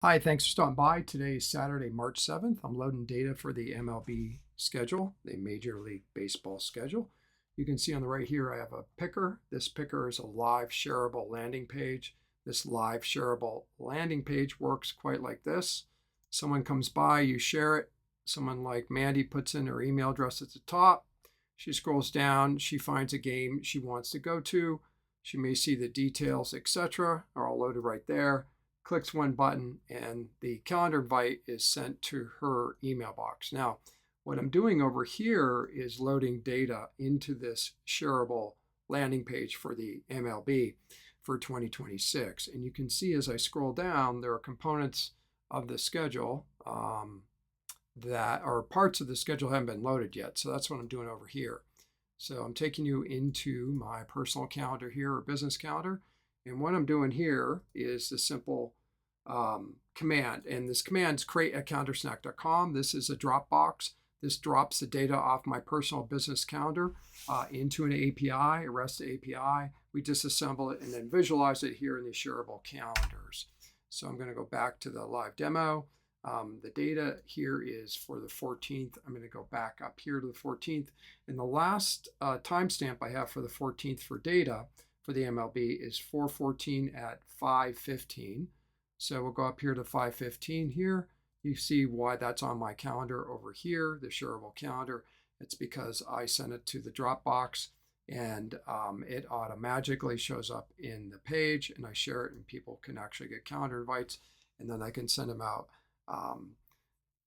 Hi, thanks for stopping by. Today is Saturday, March 7th. I'm loading data for the MLB schedule, the Major League Baseball schedule. You can see on the right here, I have a picker. This picker is a live shareable landing page. This live shareable landing page works quite like this. Someone comes by, you share it. Someone like Mandy puts in her email address at the top. She scrolls down, she finds a game she wants to go to. She may see the details, etc. are all loaded right there. Clicks one button and the calendar invite is sent to her email box. Now, what I'm doing over here is loading data into this shareable landing page for the MLB for 2026. And you can see as I scroll down, there are components of the schedule that are parts of the schedule haven't been loaded yet. So that's what I'm doing over here. So I'm taking you into my personal calendar here or business calendar. And what I'm doing here is the simple command. And this command is create@calendarsnack.com. This is a Dropbox. This drops the data off my personal business calendar into an API, a REST API. We disassemble it and then visualize it here in the shareable calendars. So I'm going to go back to the live demo. The data here is for the 14th. I'm going to go back up here to the 14th. And the last timestamp I have for the 14th for data for the MLB is 4/14 at 5:15. So we'll go up here to 5:15 here. You see why that's on my calendar over here, the shareable calendar. It's because I sent it to the Dropbox and it automatically shows up in the page and I share it and people can actually get calendar invites and then I can send them out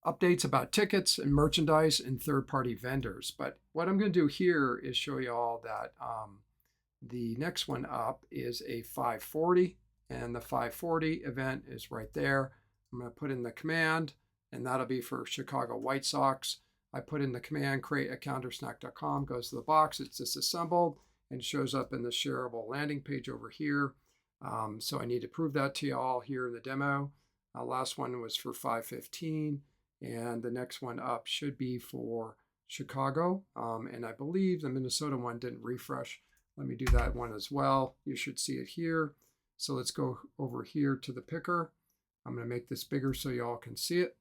updates about tickets and merchandise and third-party vendors. But what I'm going to do here is show you all that the next one up is a 5:40, and the 5:40 event is right there. I'm going to put in the command, and that'll be for Chicago White Sox. I put in the command, create@calendarsnack.com, goes to the box, it's disassembled, and shows up in the shareable landing page over here. So I need to prove that to you all here in the demo. Last one was for 5:15, and the next one up should be for Chicago. And I believe the Minnesota one didn't refresh. Let me do that one as well. You should see it here. So let's go over here to the picker. I'm going to make this bigger so you all can see it.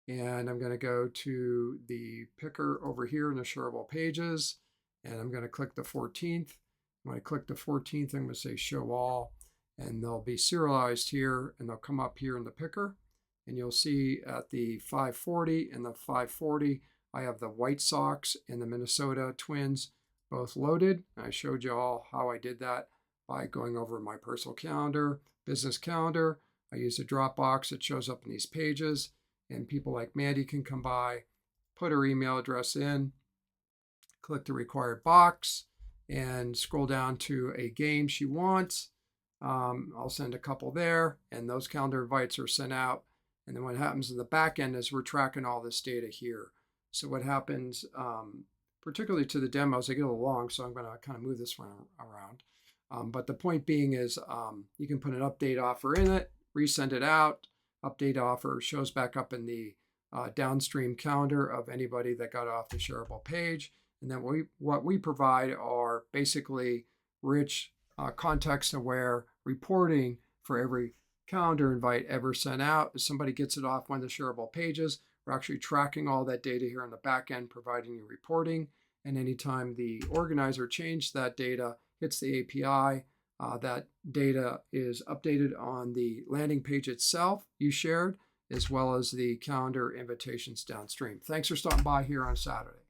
And I'm going to go to the picker over here in the shareable pages. And I'm going to click the 14th. When I click the 14th, I'm going to say show all. And they'll be serialized here and they'll come up here in the picker. And you'll see at the 5:40 and the 5:40, I have the White Sox and the Minnesota Twins both loaded. I showed you all how I did that by going over my personal calendar, business calendar. I use a Dropbox that shows up in these pages, and people like Mandy can come by, put her email address in, click the required box, and scroll down to a game she wants. I'll send a couple there, and those calendar invites are sent out. And then what happens in the back end is we're tracking all this data here. So what happens, particularly to the demos, they get a little long, so I'm going to kind of move this one around. But the point being is you can put an update offer in it, resend it out. Update offer shows back up in the downstream calendar of anybody that got off the shareable page. And then what we provide are basically rich, context-aware reporting for every calendar invite ever sent out. If somebody gets it off one of the shareable pages, we're actually tracking all that data here on the back end, providing you reporting. And anytime the organizer changed that data, hits the API, that data is updated on the landing page itself you shared, as well as the calendar invitations downstream. Thanks for stopping by here on Saturday.